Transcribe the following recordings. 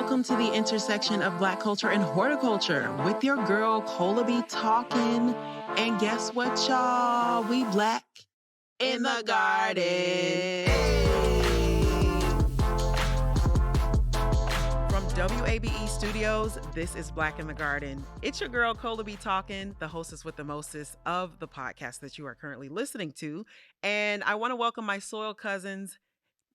Welcome to the intersection of Black culture and horticulture with your girl, Cola B talking. And guess what, y'all? We Black in the garden. From WABE Studios, this is Black in the Garden. It's your girl, Cola B talking, the hostess with the mostest of the podcast that you are currently listening to. And I want to welcome my soil cousins,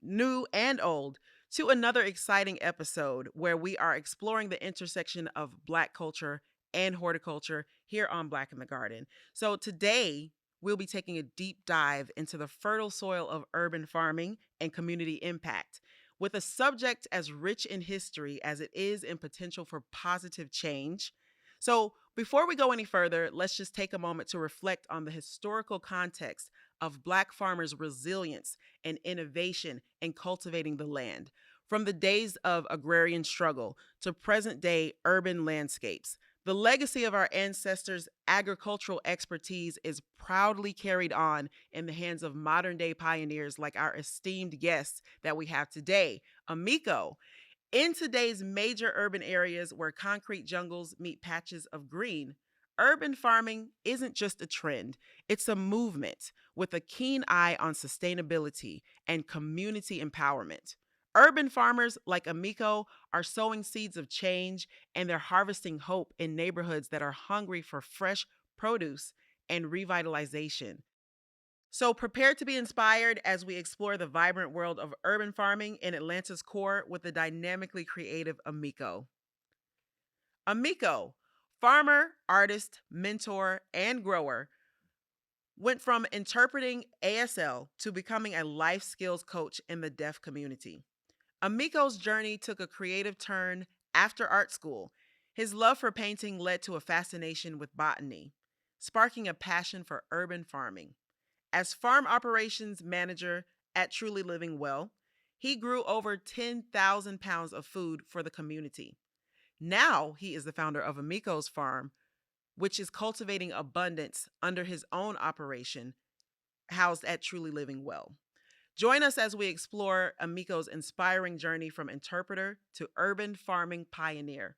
new and old, to another exciting episode where we are exploring the intersection of Black culture and horticulture here on Black in the Garden. So today, we'll be taking a deep dive into the fertile soil of urban farming and community impact, with a subject as rich in history as it is in potential for positive change. So before we go any further, let's just take a moment to reflect on the historical context of Black farmers' resilience and innovation in cultivating the land. From the days of agrarian struggle to present-day urban landscapes, the legacy of our ancestors' agricultural expertise is proudly carried on in the hands of modern-day pioneers like our esteemed guests that we have today, Amico. In today's major urban areas where concrete jungles meet patches of green, urban farming isn't just a trend, it's a movement with a keen eye on sustainability and community empowerment. Urban farmers like Amico are sowing seeds of change, and they're harvesting hope in neighborhoods that are hungry for fresh produce and revitalization. So prepare to be inspired as we explore the vibrant world of urban farming in Atlanta's core with the dynamically creative Amico. Amico, farmer, artist, mentor, and grower, went from interpreting ASL to becoming a life skills coach in the deaf community. Amico's journey took a creative turn after art school. His love for painting led to a fascination with botany, sparking a passion for urban farming. As farm operations manager at Truly Living Well, he grew over 10,000 pounds of food for the community. Now he is the founder of Amico's Farm, which is cultivating abundance under his own operation, housed at Truly Living Well. Join us as we explore Amico's inspiring journey from interpreter to urban farming pioneer.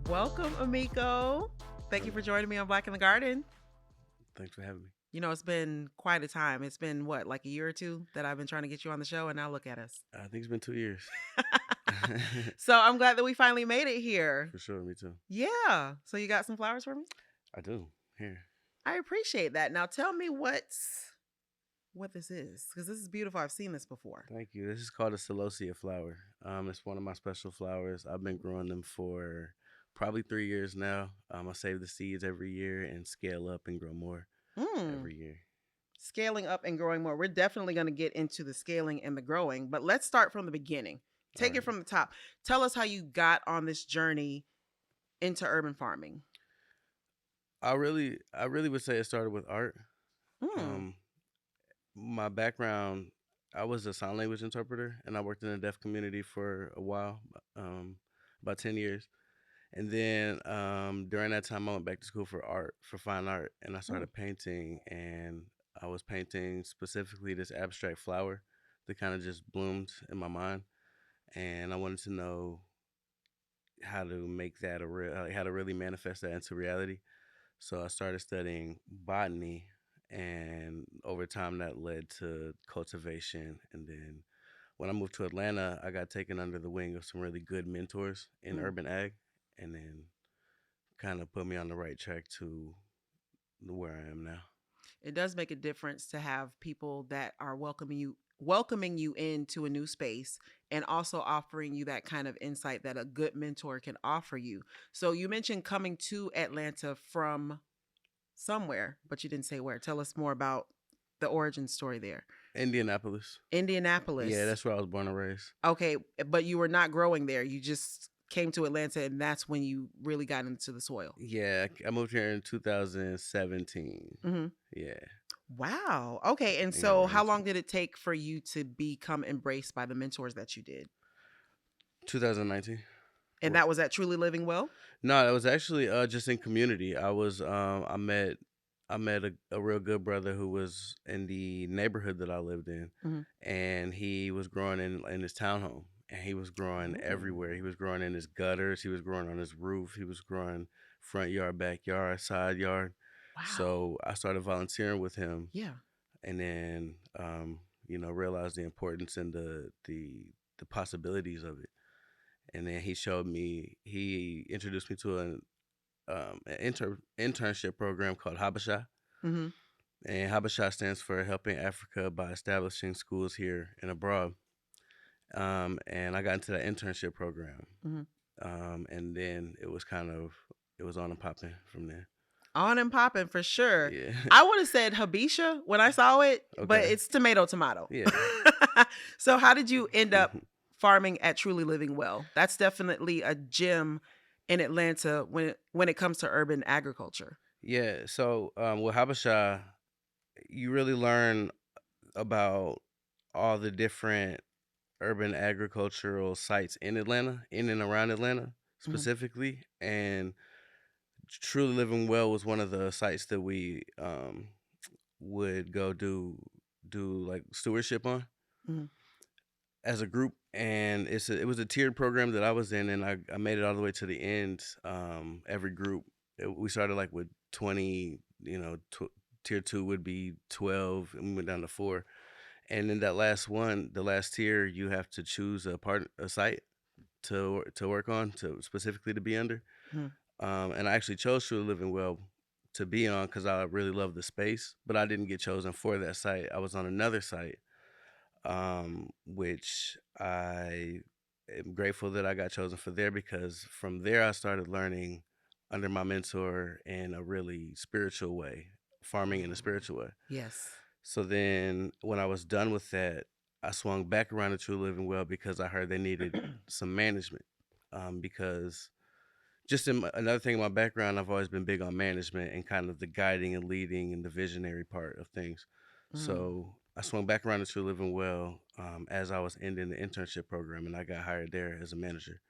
Welcome, Amico. Thank you for joining me on Black in the Garden. Thanks for having me. You know, it's been quite a time. It's been, what, like a year or two that I've been trying to get you on the show, and now look at us. I think it's been 2 years. So I'm glad that we finally made it here. For sure, me too. Yeah. So you got some flowers for me? I do. Here. I appreciate that. Now tell me what this is, because this is beautiful. I've seen this before. Thank you. This is called a celosia flower. It's one of my special flowers. I've been growing them for probably 3 years now. I save the seeds every year and scale up and grow more every year. Scaling up and growing more. We're definitely going to get into the scaling and the growing, but let's start from the beginning. Take it from the top. Tell us how you got on this journey into urban farming. I really would say it started with art. My background, I was a sign language interpreter, and I worked in the deaf community for a while, about 10 years. And then during that time, I went back to school for fine art, and I started painting, and I was painting specifically this abstract flower that kind of just bloomed in my mind. And I wanted to know how to make that how to really manifest that into reality. So I started studying botany, and over time that led to cultivation. And then when I moved to Atlanta, I got taken under the wing of some really good mentors in urban ag, and then kind of put me on the right track to where I am now. It does make a difference to have people that are welcoming you into a new space and also offering you that kind of insight that a good mentor can offer you. So you mentioned coming to Atlanta from somewhere, but you didn't say where. Tell us more about the origin story there. Indianapolis. Indianapolis. Yeah, that's where I was born and raised. Okay, but you were not growing there. You just came to Atlanta, and that's when you really got into the soil. Yeah, I moved here in 2017. Yeah. Wow. Okay, and so how long did it take for you to become embraced by the mentors that you did? 2019. And that was at Truly Living Well? No, that was actually just in community. I met I met a real good brother who was in the neighborhood that I lived in, Mhm. and he was growing in his townhome, and he was growing everywhere. He Ooh. was growing in his gutters. He was growing on his roof. He was growing front yard, backyard, side yard. Wow. So I started volunteering with him, Yeah. and then realized the importance and the possibilities of it. And then he introduced me to an internship program called Habasha. Mhm. And Habasha stands for Helping Africa by Establishing Schools Here and Abroad. And I got into that internship program. Mhm. And then it was on and popping from there. On and popping for sure. Yeah. I would have said Habisha when I saw it, but Okay. it's tomato tomato. Yeah. So how did you end up farming at Truly Living Well? That's definitely a gem in Atlanta when it comes to urban agriculture. Yeah. So with Habasha, you really learn about all the different urban agricultural sites in Atlanta, in and around Atlanta Mhm. specifically. And Truly Living Well was one of the sites that we would go do like stewardship on Mhm. as a group. And it was a tiered program that I was in, and I made it all the way to the end. Every group we started like with 20, tier 2 would be 12, and we went down to 4. And in that last one, the last tier, you have to choose a site to work on, to specifically to be under. Mhm. And I actually chose Truly Living Well to be on because I really love the space, but I didn't get chosen for that site. I was on another site, which I am grateful that I got chosen for there, because from there I started learning under my mentor in a really spiritual way, farming in a Mm. spiritual way. Yes. So then when I was done with that, I swung back around to True Living Well because I heard they needed some management. Because just another thing in my background, I've always been big on management and kind of the guiding and leading and the visionary part of things. Mm. So I swung back around to True Living Well as I was ending the internship program, and I got hired there as a manager.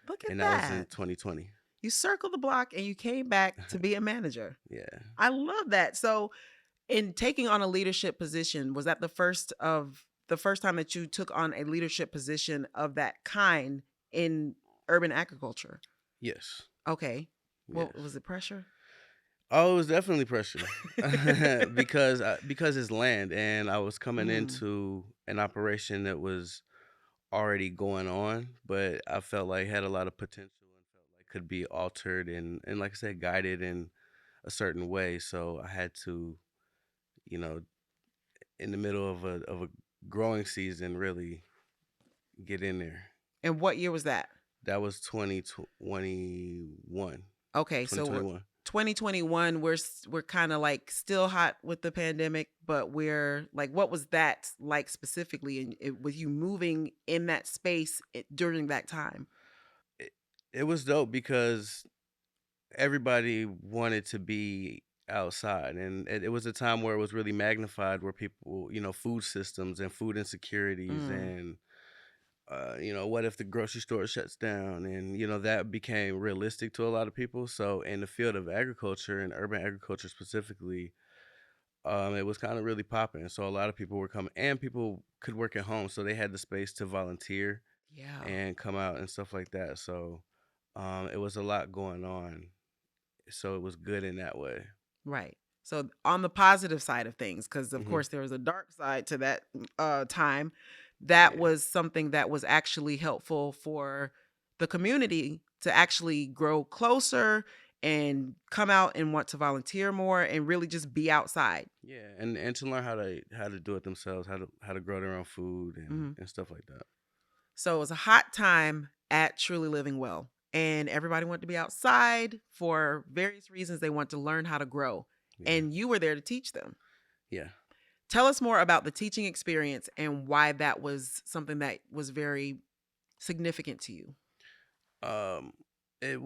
Look at And that was in that. 2020. You circled the block and you came back to be a manager. Yeah. I love that. So, in taking on a leadership position, was that the first time that you took on a leadership position of that kind in urban agriculture? Yes. Okay. Well, Yes. was it pressure? Oh, it was definitely pressure because it's land, and I was coming Mm, into an operation that was already going on, but I felt like had a lot of potential and felt like could be altered and like I said, guided in a certain way. So I had to, you know, in the middle of a growing season, really get in there. and what year was that? That was 2021. Okay, so we're 2021. 2021, we're kind of like still hot with the pandemic, but we're like, what was that like specifically, and with you moving in that space during that time? It, it was dope because everybody wanted to be outside, and it was a time where it was really magnified, where people, food systems and food insecurities, Mm, and what if the grocery store shuts down, and that became realistic to a lot of people. So in the field of agriculture and urban agriculture specifically, it was kind of really popping. So a lot of people were coming, and people could work at home, so they had the space to volunteer yeah. and come out and stuff like that. So it was a lot going on, so it was good in that way. Right. So on the positive side of things, because of Hmm. course there was a dark side to that time, that Yeah. was something that was actually helpful for the community to actually grow closer and come out and want to volunteer more and really just be outside. Yeah, and to learn how to do it themselves, how to grow their own food and Mhm. and stuff like that. So it was a hot time at Truly Living Well, and everybody wanted to be outside for various reasons. They want to learn how to grow, Yeah. and you were there to teach them. Yeah. Tell us more about the teaching experience and why that was something that was very significant to you. Um, it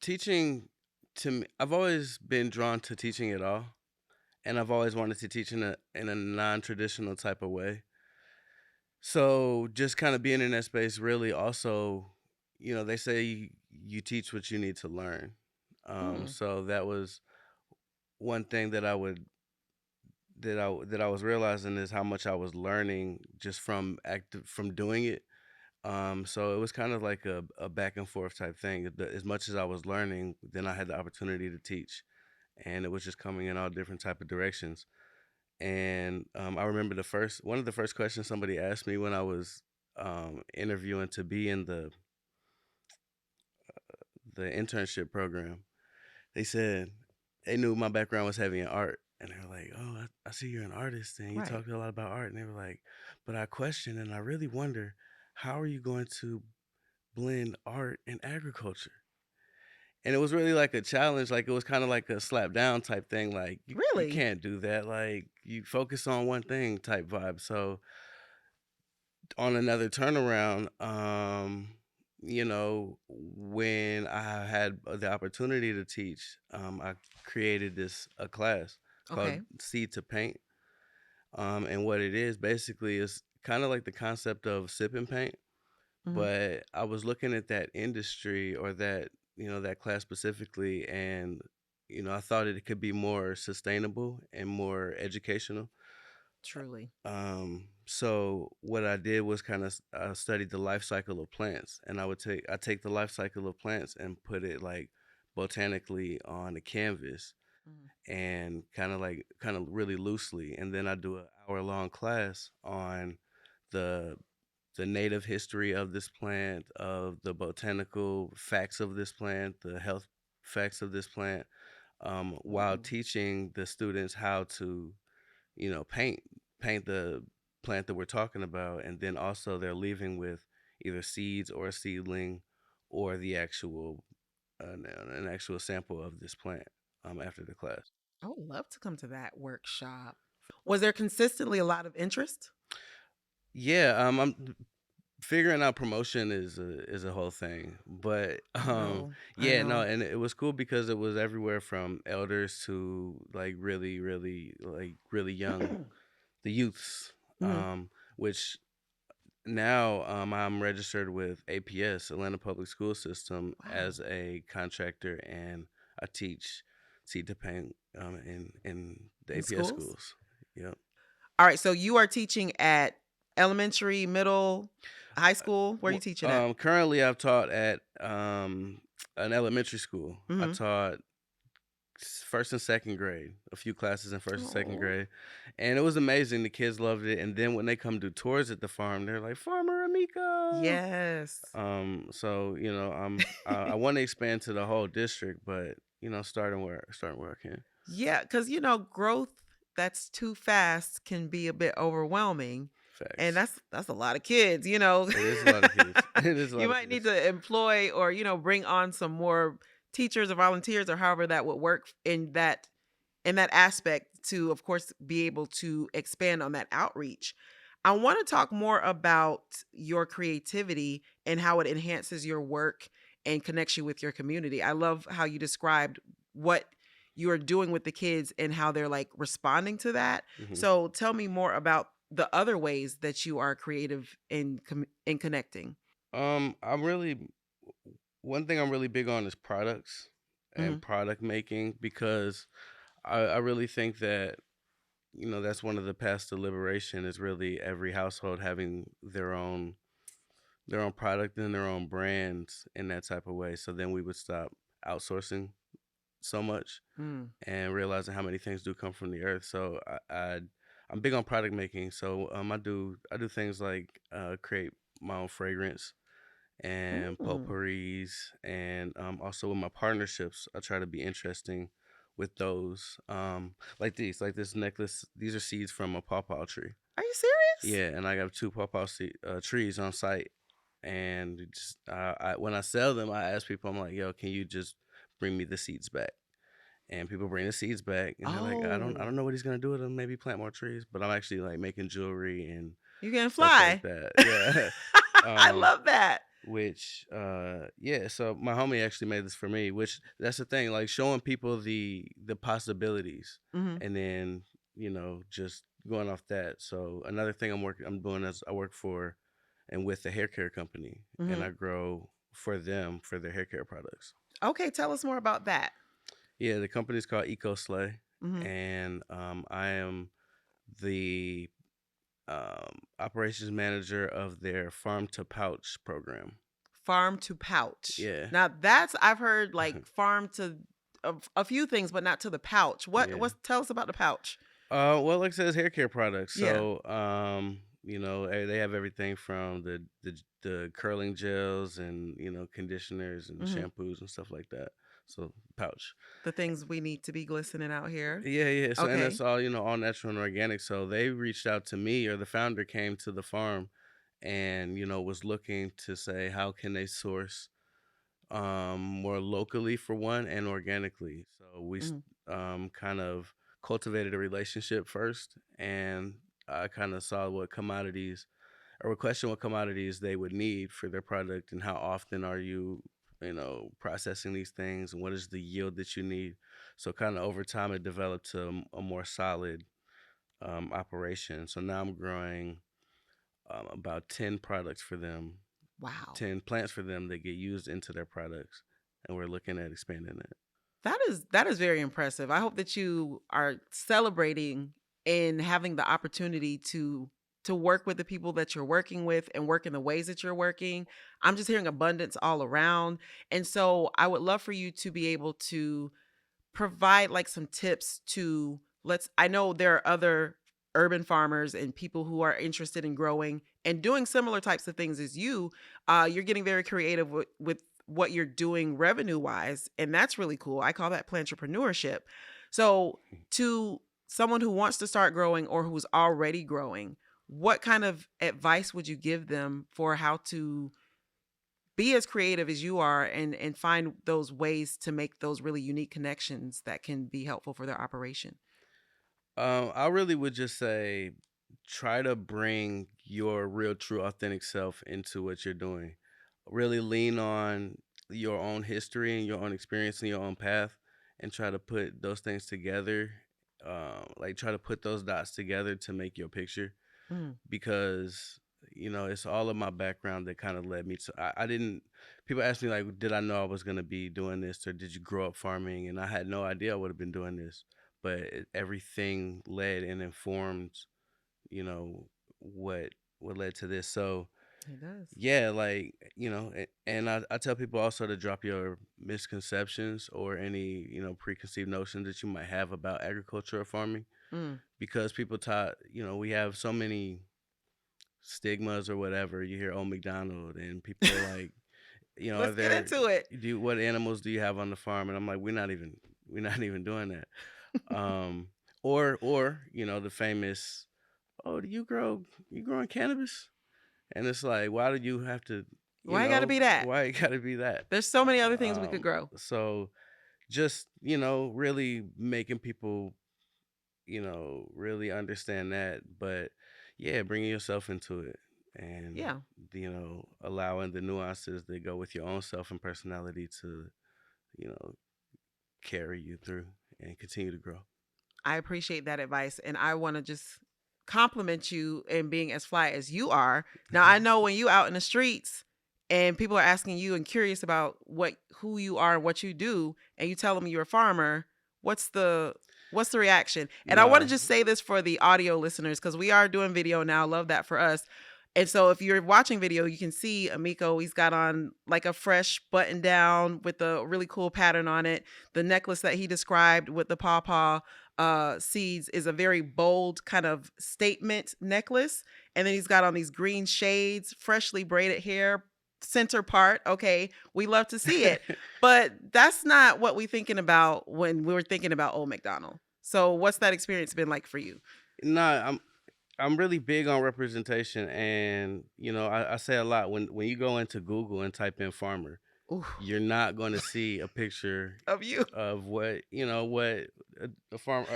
teaching to me. I've always been drawn to teaching it all, and I've always wanted to teach in a non traditional type of way. So just kind of being in that space, really, also, they say you teach what you need to learn. Mm, So that was one thing that I was realizing is how much I was learning just from doing it. So it was kind of like a back and forth type thing. As much as I was learning, then I had the opportunity to teach, and it was just coming in all different type of directions. And I remember one of the first questions somebody asked me when I was interviewing to be in the internship program. They said they knew my background was heavy in art, and they were like, "Oh, I see you're an artist, and you Right. talk a lot about art." And they were like, "But I question, and I really wonder, how are you going to blend art and agriculture?" And it was really like a challenge. Like it was kind of like a slap down type thing. Like you Really? can't do that. Like you focus on one thing type vibe. So on another turnaround, when I had the opportunity to teach, I created this a class called Okay. Seed to Paint. And what it is basically is kind of like the concept of sip and paint, Hmm. but I was looking at that industry or that, that class specifically, and I thought it could be more sustainable and more educational. Truly. So what I did was kind of studied the life cycle of plants, and I take the life cycle of plants and put it like botanically on a canvas, Mhm. and kind of really loosely, and then I do an hour long class on the the native history of this plant, of the botanical facts of this plant, the health facts of this plant, while Ooh. teaching the students how to, paint the plant that we're talking about, and then also they're leaving with either seeds or a seedling or the actual an actual sample of this plant after the class. I would love to come to that workshop. Was there consistently a lot of interest? Yeah, I'm figuring out promotion is a whole thing, but I know. I yeah, no, know. and it was cool because it was everywhere from elders to like really, really, like really young, the youths, Hmm. which now I'm registered with APS, Atlanta Public School System, Wow. as a contractor, and I teach seed to paint in the In APS schools? schools. Yep. All right. So you are teaching at elementary, middle, high school. Where are you teaching at? Currently, I've taught at an elementary school. I Hmm. taught first and second grade, a few classes in first and second Oh, grade, and it was amazing. The kids loved it, and then when they come do tours at the farm, they're like, "Farmer Amico." yes. So I want to expand to the whole district, but starting where I can. Yeah, because growth that's too fast can be a bit overwhelming. And Facts. that's a lot of kids, you know. It is a lot of kids. It is a You lot of might need kids. to employ or, bring on some more teachers or volunteers or however that would work in that aspect to, of course, be able to expand on that outreach. I want to talk more about your creativity and how it enhances your work and connects you with your community. I love how you described what you are doing with the kids and how they're like responding to that. hmm So tell me more about the other ways that you are creative in connecting. I'm really one thing I'm really big on is products and Hmm. product making, because I really think that that's one of the paths to liberation, is really every household having their own product and their own brands in that type of way. So then we would stop outsourcing so much Mm. and realizing how many things do come from the earth. So I'm big on product making. So I do things like create my own fragrance and Mm. potpourris, and also with my partnerships, I try to be interesting with those. Like this necklace. These are seeds from a pawpaw tree. Are you serious? Yeah, and I got two trees on site, and when I sell them, I ask people, I'm like, "Yo, can you just bring me the seeds back?" And people bring the seeds back, and they're like, I Oh, don't know what he's gonna do with them. Maybe plant more trees, but I'm actually like making jewelry and you can stuff like fly. that. Yeah. I um, love that. which yeah. So my homie actually made this for me. Which that's the thing, like showing people the possibilities, Hmm. and then just going off that. So another thing I'm doing is I work for and with a hair care company, and Hmm. I grow for them for their hair care products. Okay, tell us more about that. Yeah, the company's called Eco. Hmm. and I am the operations manager of their farm to pouch program. Farm to pouch. Yeah, Now that's I've heard like farm to a few things, but not to the pouch. What? yeah. What? Tell us about the pouch. Well, like I said, it's hair care products. Yeah. So, they have everything from the curling gels and conditioners and Hmm. shampoos and stuff like that. So, pouch. The things we need to be glistening out here. Yeah, yeah. So, and Okay. that's all all natural and organic. So they reached out to me, or the founder came to the farm, and was looking to say how can they source more locally for one and organically. So Hmm. kind of cultivated a relationship first, and I kind of saw what commodities or questioned what commodities they would need for their product and how often are you processing these things and what is the yield that you need. So kind of over time it developed to a more solid operation. So now I'm growing about 10 products for them, Wow. 10 plants for them that get used into their products, and we're looking at expanding it. That is very impressive. I hope that you are celebrating and having the opportunity to work with the people that you're working with and work in the ways that you're working. I'm just hearing abundance all around. And so I would love for you to be able to provide like some tips to let's I know there are other urban farmers and people who are interested in growing and doing similar types of things as you. You're getting very creative with what you're doing revenue wise, and that's really cool. I call that plantrpreneurship. So to someone who wants to start growing or who's already growing, what kind of advice would you give them for how to be as creative as you are and find those ways to make those really unique connections that can be helpful for their operation? I really would just say try to bring your real, true, authentic self into what you're doing. Really lean on your own history and your own experience and your own path, and try to put those things together. Like try to put those dots together to make your picture, Mm. because it's all of my background that kind of led me to. I didn't. People ask me like, did I know I was gonna be doing this, or did you grow up farming? And I had no idea I would have been doing this, but everything led and informed, you know, what what led to this. So It does. yeah, like and I tell people also to drop your misconceptions or any preconceived notions that you might have about agriculture or farming, Mm. because people taught we have so many stigmas or whatever. You hear "Old McDonald" and people are like, are Let's get there into it. do what animals do you have on the farm? And I'm like, we're not even doing that. Um, or the famous, oh, do you growing cannabis? And it's like, why do you have to, Why got to be that? why it got to be that? There's so many other things we could Um, grow. so just really making people really understand that. But yeah, bringing yourself into it, and Yeah. allowing the nuances that go with your own self and personality to you know carry you through and continue to grow. I appreciate that advice. And I want to just compliment you in being as fly as you are. Now, I know when you out in the streets and people are asking you and curious about who you are and what you do, and you tell them you're a farmer, what's the what's the reaction? And I want to Nah. just say this for the audio listeners because we are doing video now. Love that for us. And so if you're watching video, you can see Amico. He's got on like a fresh button down with a really cool pattern on it. The necklace that he described with the pawpaw seeds is a very bold kind of statement necklace. And then he's got on these green shades, freshly braided hair, center part. Okay, we love to see it. But that's not what we're thinking about when we were thinking about Old McDonald. So what's that experience been like for you? Nah, I'm really big on representation, and I say a lot when you go into Google and type in farmer, Ooh, you're not going to see a picture of you. of what a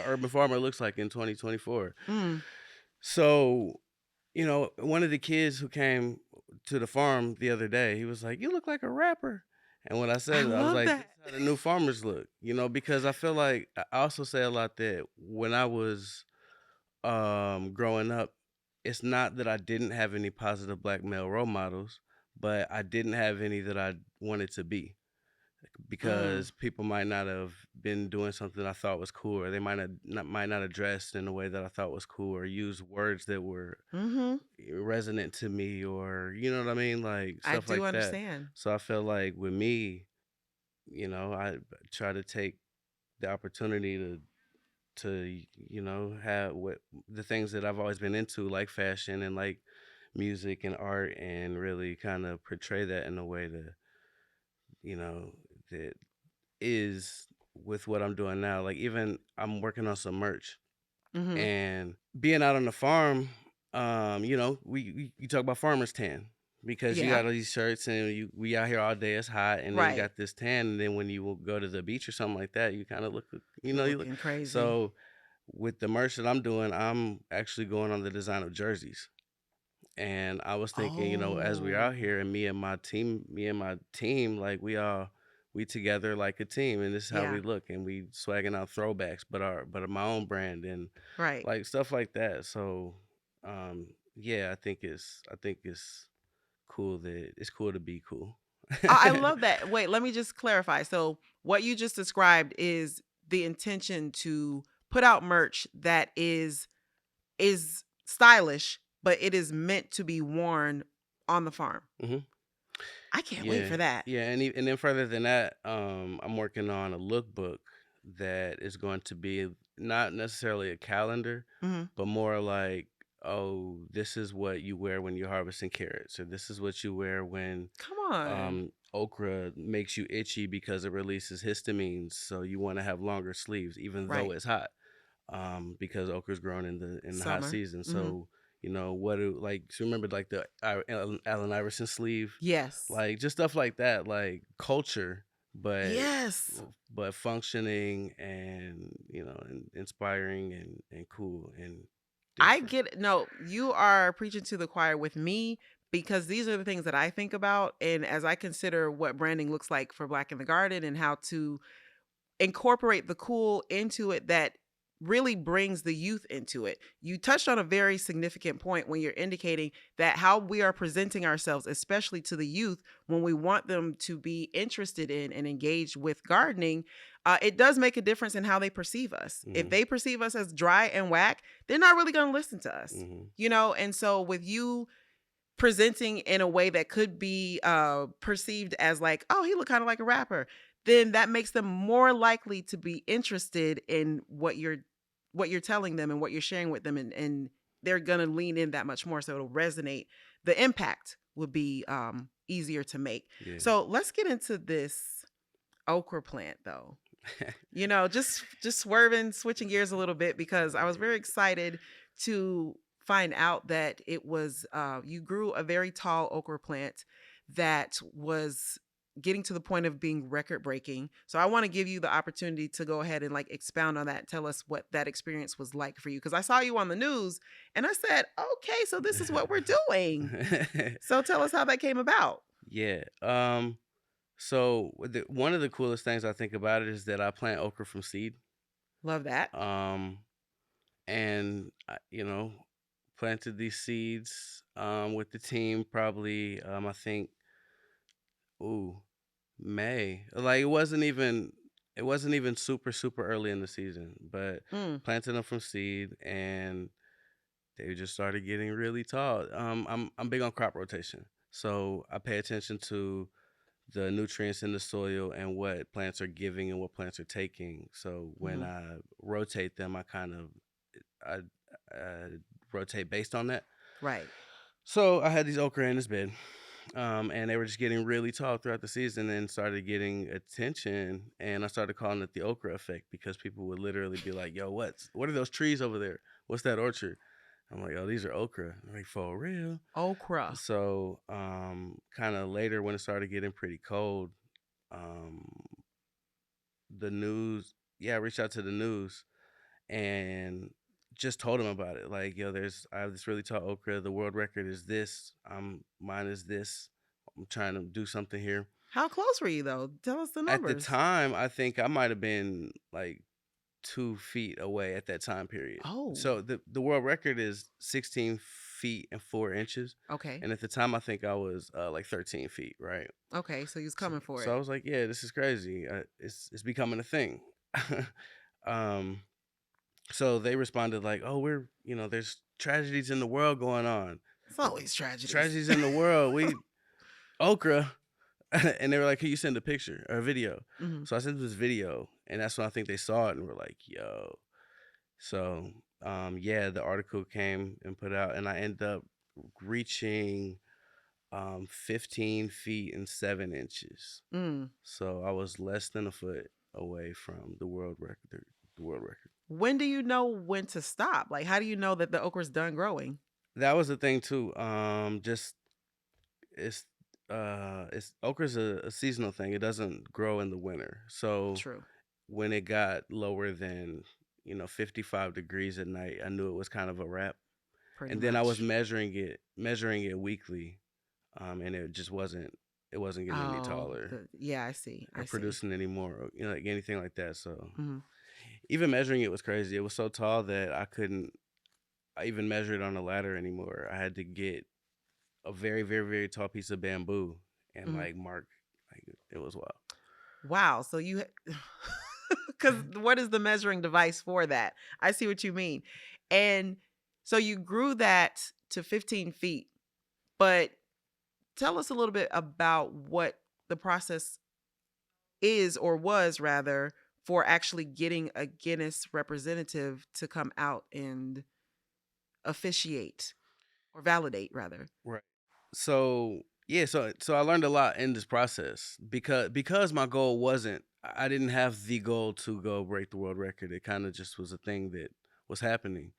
urban farmer looks like in 2024. Mm, So one of the kids who came to the farm the other day, he was like, "You look like a rapper." And when I I said it, I was love like, "This that. is how the new farmers look," because I feel like I also say a lot that when I was growing up, it's not that I didn't have any positive black male role models, but I didn't have any that I wanted to be. Mm. because people might not have been doing something I thought was cool, or they might not have dressed in a way that I thought was cool, or use words that were Mhm. resonant to me, or you know what I mean, like I stuff do like that. understand. So I feel like with me, I try to take the opportunity to have what the things that I've always been into, like fashion and like music and art, and really kind of portray that in a way you know that is with what I'm doing now. Like, even I'm working on some merch, Mhm. and being out on the farm, we you talk about farmer's tan, because you Yeah. got all these shirts, and we out here all day, it's hot, and then you Right. got this tan, and then when you will go to the beach or something like that, you kind of look, You're you look. looking crazy. So with the merch that I'm doing, I'm actually going on the design of jerseys. And I was thinking, as we're out Oh. here, and me and my team, like we together like a team, and this is how Yeah. we look, and we swagging out throwbacks, but my own brand, and Right. like stuff like that. So, yeah, I think it's cool to be cool. I love that. Wait, let me just clarify. So, what you just described is the intention to put out merch that is stylish, but it is meant to be worn on the farm. hmm I can't wait Yeah, for that. yeah, and then further than that, I'm working on a lookbook that is going to be not necessarily a calendar, Mhm. but more like, oh, this is what you wear when you're harvesting carrots, or this is what you wear when Come on. okra makes you itchy because it releases histamines, so you want to have longer sleeves, even though Right. it's hot, because okra is grown in the hot Summer. season. Mhm. So what do like so remember like the Allen Iverson sleeve, Yes. like just stuff like that, like culture, but Yes. functioning, and and inspiring, and cool and I different. get it. No, you are preaching to the choir with me because these are the things that I think about. And as I consider what branding looks like for Black in the Garden and how to incorporate the cool into it that really brings the youth into it. You touched on a very significant point when you're indicating that how we are presenting ourselves, especially to the youth, when we want them to be interested in and engaged with gardening, it does make a difference in how they perceive us. If hmm they perceive us as dry and whack, they're not really going to listen to us. hmm And so with you presenting in a way that could be perceived as like, oh, he look kind of like a rapper, then that makes them more likely to be interested in what you're telling them and what you're sharing with them, and they're gonna lean in that much more, so it'll resonate. The impact would be easier to make. yeah. So let's get into this okra plant though. Just swerving, switching gears a little bit because I was very excited to find out that it was you grew a very tall okra plant that was getting to the point of being record breaking. So I want to give you the opportunity to go ahead and like expound on that. Tell us what that experience was like for you because I saw you on the news and I said, "Okay, so this is what we're doing." So tell us how that came about. Yeah. So one of the coolest things I think about it is that I plant okra from seed. Love that. Um, and planted these seeds with the team, probably, I think, ooh, May. Like, it wasn't even super super early in the season, but Mm, planted them from seed, and they just started getting really tall. I'm big on crop rotation, so I pay attention to the nutrients in the soil and what plants are giving and what plants are taking. So when mhm. I rotate them, I, I rotate based on that. Right. So I had these okra in this bed, and they were just getting really tall throughout the season, and started getting attention. And I started calling it the okra effect, because people would literally be like, "Yo, what are those trees over there? What's that orchard?" I'm like, "Oh, these are okra." I'm like, "For real?" Okra. So, kind of later, when it started getting pretty cold, um, the news, yeah, I reached out to the news and just told them about it. Like, yo, I have this really tall okra. The world record is this. Mine is this. I'm trying to do something here. How close were you though? Tell us the At the numbers. time, I think I might have been like 2 feet away at that time period. Oh, So the world record is 16 feet and 4 inches. Okay. And at the time, I think I was like 13 feet, right? Okay. So you was So, coming for so it. I was like, yeah, this is crazy. It's becoming a thing. um, so they responded like, oh, there's tragedies in the world going on. It's always tragedies. Tragedies in the world. We okra. And they were like, can you send a picture or a video? Hmm. So I sent them this video, and that's when I think they saw it and were like, yo. So yeah, the article came and put out, and I ended up reaching 15 feet and 7 inches. Mm. So I was less than a foot away from the world record. The world record. When do you know when to stop? Like, how do you know that the okra's done growing? That was the thing too. Just it's it's okra's a seasonal thing. It doesn't grow in the winter. So True. when it got lower than 55 degrees at night, I knew it was kind of a wrap. Pretty And then I was much. measuring it weekly, and it wasn't getting any Oh, taller yeah, I see. or I see. producing any more, or, like anything like that. So Hmm. even measuring it was crazy. It was so tall that I couldn't even measure it on a ladder anymore. I had to get a very, very, very tall piece of bamboo and Hmm. like mark. Like it was wild. Wow. So you, because what is the measuring device for that? I see what you mean. And so you grew that to 15 feet, but tell us a little bit about what the process is or was rather for actually getting a Guinness representative to come out and officiate or validate rather. Right. So yeah, so I learned a lot in this process because my goal wasn't I didn't have the goal to go break the world record. It kind of just was a thing that was happening.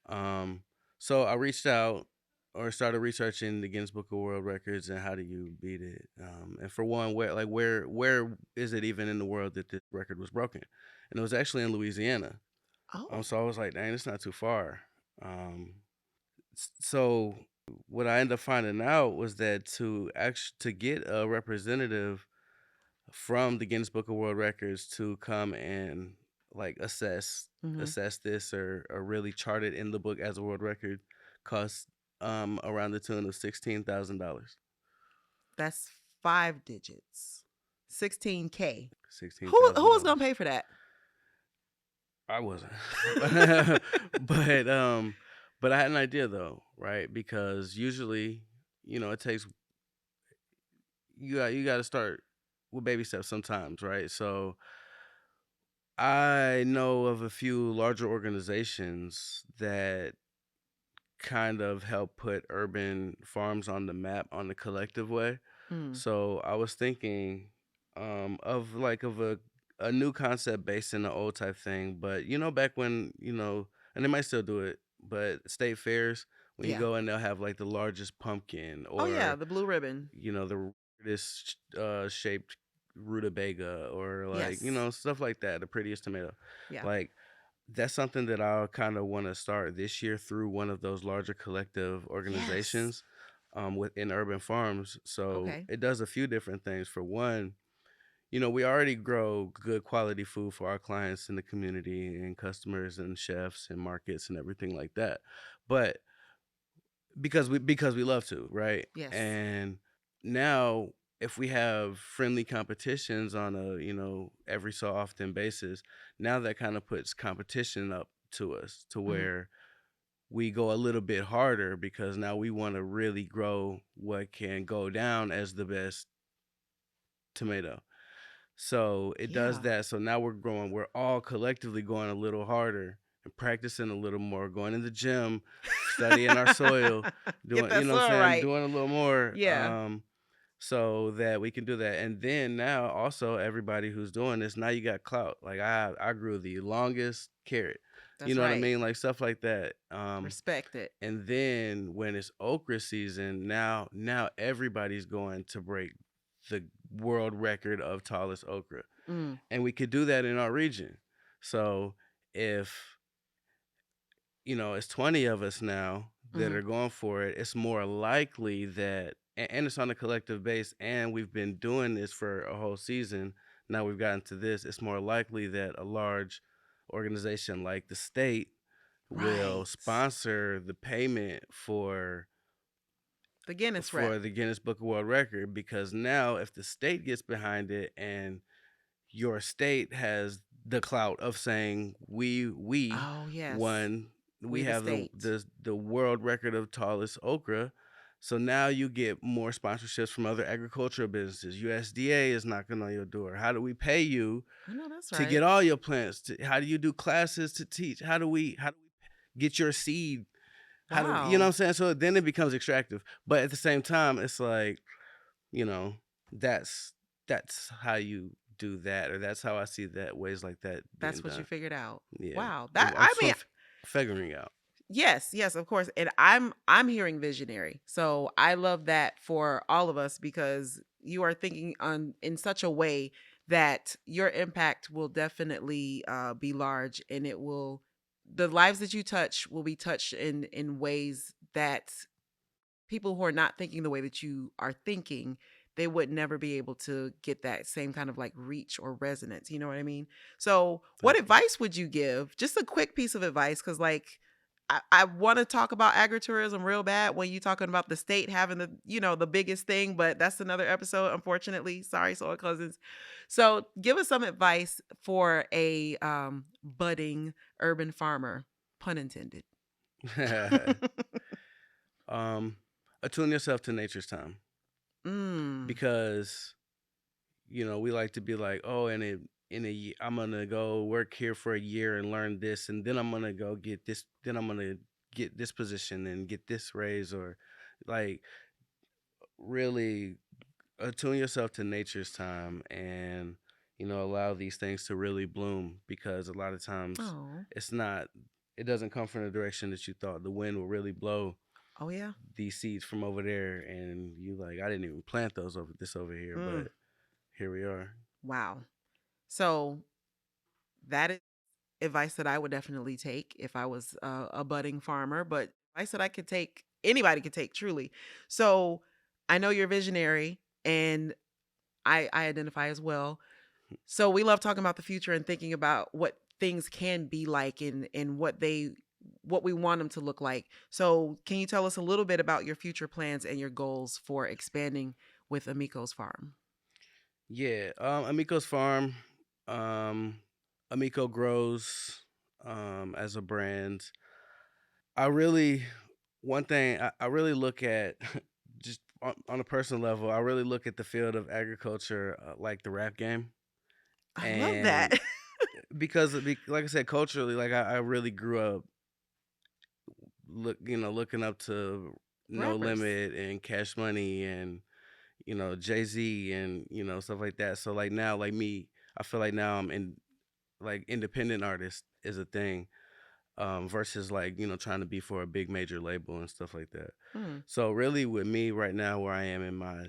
Um, so I reached out or started researching the Guinness Book of World Records and how do you beat it. And for one, where is it even in the world that this record was broken? And it was actually in Louisiana. Oh. So I was like, dang, it's not too far. Um, so what I ended up finding out was that to get a representative from the Guinness Book of World Records to come and like Hmm. assess this or really chart it in the book as a world record costs around the tune of $16,000. That's 5 digits. 16K. Sixteen Who thousand was gonna dollars. pay for that? I wasn't, but but I had an idea though, right? Because usually, it takes you got to start with baby steps sometimes, right? So I know of a few larger organizations that kind of help put urban farms on the map on the collective way. Mm. So I was thinking of a new concept based in the old type thing, but back when, and they might still do it, but state fairs when you Yeah. go in they'll have like the largest pumpkin Oh yeah, or the blue ribbon. the weirdest shaped rutabaga or like Yes. stuff like that, the prettiest tomato. Yeah. Like that's something that I kind of want to start this year through one of those larger collective Yes. organizations within urban farms. So Okay. it does a few different things. For one, we already grow good quality food for our clients in the community and customers and chefs and markets and everything like that. But because we love to, right? Yes. And now if we have friendly competitions on a, every so often basis, now that kind of puts competition up to us to Hmm. where we go a little bit harder because now we want to really grow what can go down as the best tomato. So it does Yeah. that. So now we're all collectively going a little harder and practicing a little more, going in the gym, studying our soil, Get doing, that what I'm soil saying, right. doing a little more, Yeah. so that we can do that. And then now also everybody who's doing this, now you got clout. Like I grew the longest carrot. You That's know what I right. mean? Like stuff like that. Respect it. And then when it's okra season, now everybody's going to break the world record of tallest okra. Mm. And we could do that in our region. So if it's 20 of us now that Hmm. are going for it, it's more likely that and it's on a collective base and we've been doing this for a whole season. Now we've gotten to this, it's more likely that a large organization like the state will Right. sponsor the payment The Guinness rep. for the Guinness Book of World Record, because now if the state gets behind it and your state has the clout of saying we Oh, yes. won, we We the have state. the world record of tallest okra. So now you get more sponsorships from other agricultural businesses. USDA is knocking on your door. How do we pay you I know that's to get right. all your plants? How do you do classes to teach? How do we get your seed? How do you know what Wow. I'm saying? So then it becomes extractive. But at the same time, it's like, you know, that's that's how you do that, or that's how I see that, ways like that being That's what you done. figured out. Yeah. Wow. I'm That I'm I sort mean, of figuring out. yes, yes, of course. And I'm hearing visionary. So I love that for all of us because you are thinking on in such a way that your impact will definitely be large, and it will the lives that you touch will be touched in ways that people who are not thinking the way that you are thinking, they would never be able to get that same kind of like reach or resonance. You know what I mean? So, what Thank you. advice would you give? Just a quick piece of advice, because like I want to talk about agritourism real bad when you talking about the state having the biggest thing, but that's another episode, unfortunately. Sorry, soil cousins. So, give us some advice for a budding urban farmer, pun intended. um, Attune yourself to nature's time, Mm. because we like to be like, oh, I'm gonna go work here for a year and learn this, and then I'm gonna go get this, then I'm gonna get this position and get this raise, or like really attune yourself to nature's time, and allow these things to really bloom, because a lot of times Oh. it's not it doesn't come from the direction that you thought. The wind will really blow Oh yeah. these seeds from over there, and you like, I didn't even plant those over here, Mm. but here we are. Wow. So that is advice that I would definitely take if I was a budding farmer, but advice that I could take, anybody could take truly. So I know you're visionary, and I identify as well. So we love talking about the future and thinking about what things can be like, and what we want them to look like. So can you tell us a little bit about your future plans and your goals for expanding with Amico's farm? Yeah, Amico's farm. Um, Amico grows as a brand. I really One thing I really look at, just on a personal level. I really look at the field of agriculture like the rap game, I love and that. like I said, culturally, like I really grew up looking up to No Rappers. Limit and Cash Money and Jay-Z and stuff like that. So like now, like me, I feel like now I'm in like independent artist is a thing, versus like trying to be for a big major label and stuff like that. Mm, So really with me right now, where I am in my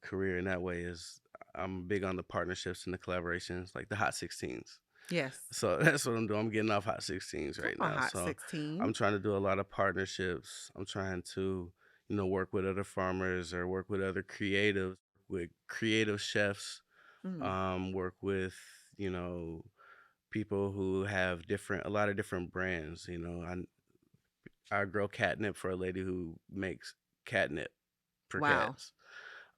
career in that way, is I'm big on the partnerships and the collaborations, like the Hot 16s. yes. So that's what I'm doing. I'm getting off Hot 16s Come right on, now. Hot So 16. I'm trying to do a lot of partnerships. I'm trying to work with other farmers, or work with other creatives, with creative chefs, Mm, work with you know people who have a lot of different brands. I grow catnip for a lady who makes catnip for wow. cats.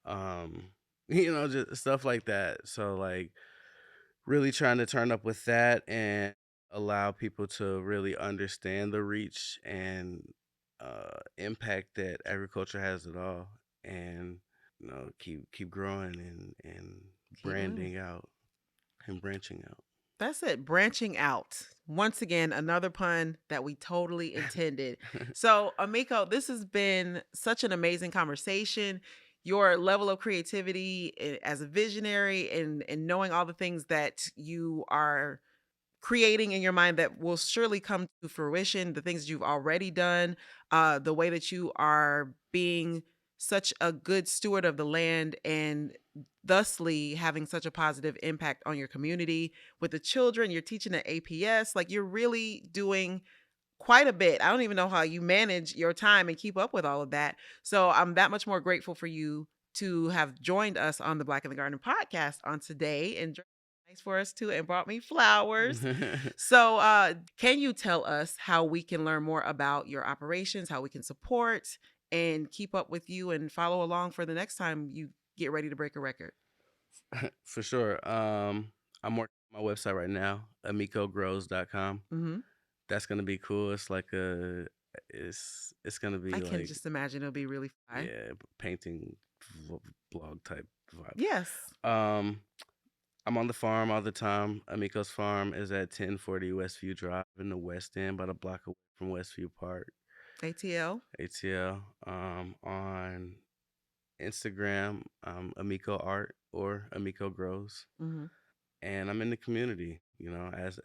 Um, just stuff like that. So like really trying to turn up with that and allow people to really understand the reach and impact that agriculture has at all, and keep growing and Keep moving. branding out and branching out. That's it. Branching out. Once again, another pun that we totally intended. So, Amico, this has been such an amazing conversation. Your level of creativity as a visionary, and knowing all the things that you are creating in your mind that will surely come to fruition, the things you've already done, the way that you are being such a good steward of the land, and thusly having such a positive impact on your community with the children. You're teaching at APS, like you're really doing quite a bit. I don't even know how you manage your time and keep up with all of that. So I'm that much more grateful for you to have joined us on the Black in the Garden podcast on today and nice for us too and brought me flowers. So, can you tell us how we can learn more about your operations, how we can support and keep up with you and follow along for the next time you get ready to break a record? For sure. I'm working on my website right now, amicogrows.com. Hmm. That's gonna be cool. It's gonna I be can like, just imagine it'll be really fun. yeah, painting blog type vibe. Yes. Um, I'm on the farm all the time. Amico's farm is at 1040 Westview Drive in the West End, about a block away from Westview Park, ATL. ATL. On Instagram, Amico Art or Amico Grows, Hmm. and I'm in the community, In these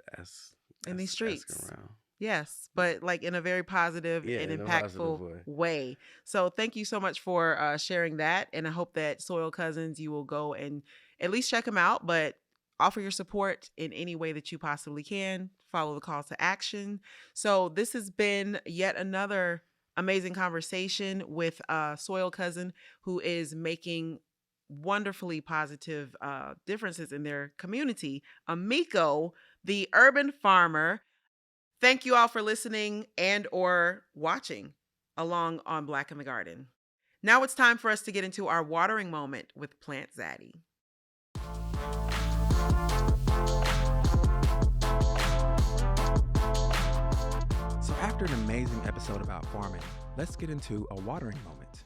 asking streets. around. Yes, but like in a very positive Yeah, and in a positive impactful way. way. So thank you so much for sharing that. And I hope that Soil Cousins, you will go and at least check them out, but offer your support in any way that you possibly can. Follow the call to action. So this has been yet another amazing conversation with Soil Cousin who is making wonderfully positive differences in their community. Amico, the urban farmer. Thank you all for listening and or watching along on Black in the Garden. Now it's time for us to get into our watering moment with Plant Zaddy. So, after an amazing episode about farming, let's get into a watering moment.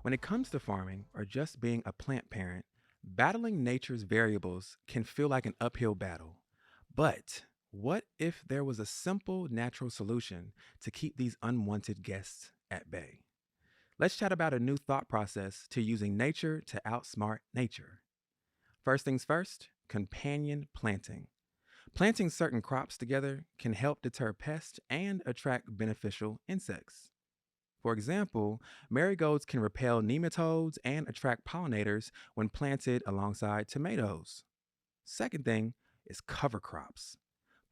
When it comes to farming or just being a plant parent, battling nature's variables can feel like an uphill battle. But what if there was a simple, natural solution to keep these unwanted guests at bay? Let's chat about a new thought process to using nature to outsmart nature. First things first, companion planting. Planting certain crops together can help deter pests and attract beneficial insects. For example, marigolds can repel nematodes and attract pollinators when planted alongside tomatoes. Second thing is cover crops.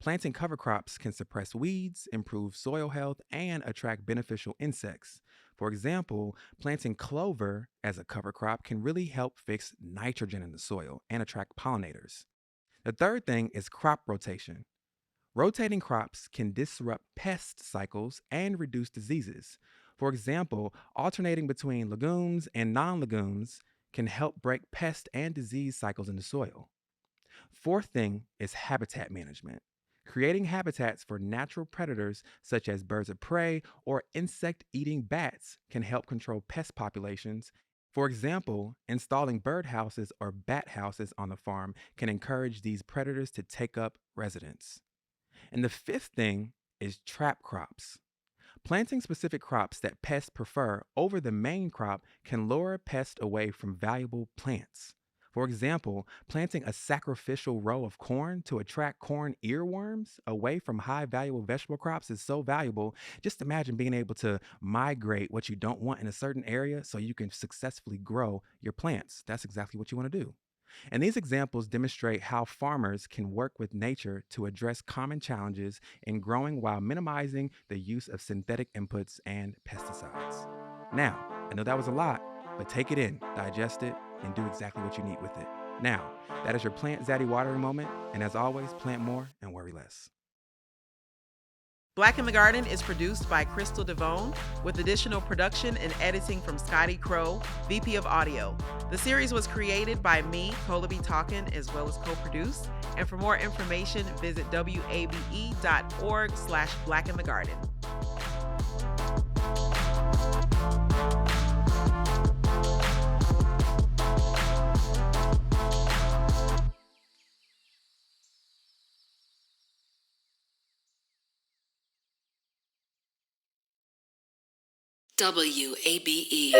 Planting cover crops can suppress weeds, improve soil health, and attract beneficial insects. For example, planting clover as a cover crop can really help fix nitrogen in the soil and attract pollinators. The third thing is crop rotation. Rotating crops can disrupt pest cycles and reduce diseases. For example, alternating between legumes and non legumes can help break pest and disease cycles in the soil. Fourth thing is habitat management. Creating habitats for natural predators such as birds of prey or insect eating bats can help control pest populations. For example, installing birdhouses or bat houses on the farm can encourage these predators to take up residence. And the fifth thing is trap crops. Planting specific crops that pests prefer over the main crop can lure pests away from valuable plants. For example, planting a sacrificial row of corn to attract corn earworms away from high valuable vegetable crops is so valuable. Just imagine being able to migrate what you don't want in a certain area so you can successfully grow your plants. That's exactly what you want to do. And these examples demonstrate how farmers can work with nature to address common challenges in growing while minimizing the use of synthetic inputs and pesticides. Now, I know that was a lot, but take it in, digest it, and do exactly what you need with it. Now, that is your Plant Zaddy watering moment, and as always, plant more and worry less. Black in the Garden is produced by Crystal Devone with additional production and editing from Scotty Crow, VP of Audio. The series was created by me, Colaby Talkin, as well as co-produced. And for more information, visit wabe.org/blackinthegarden. WABE.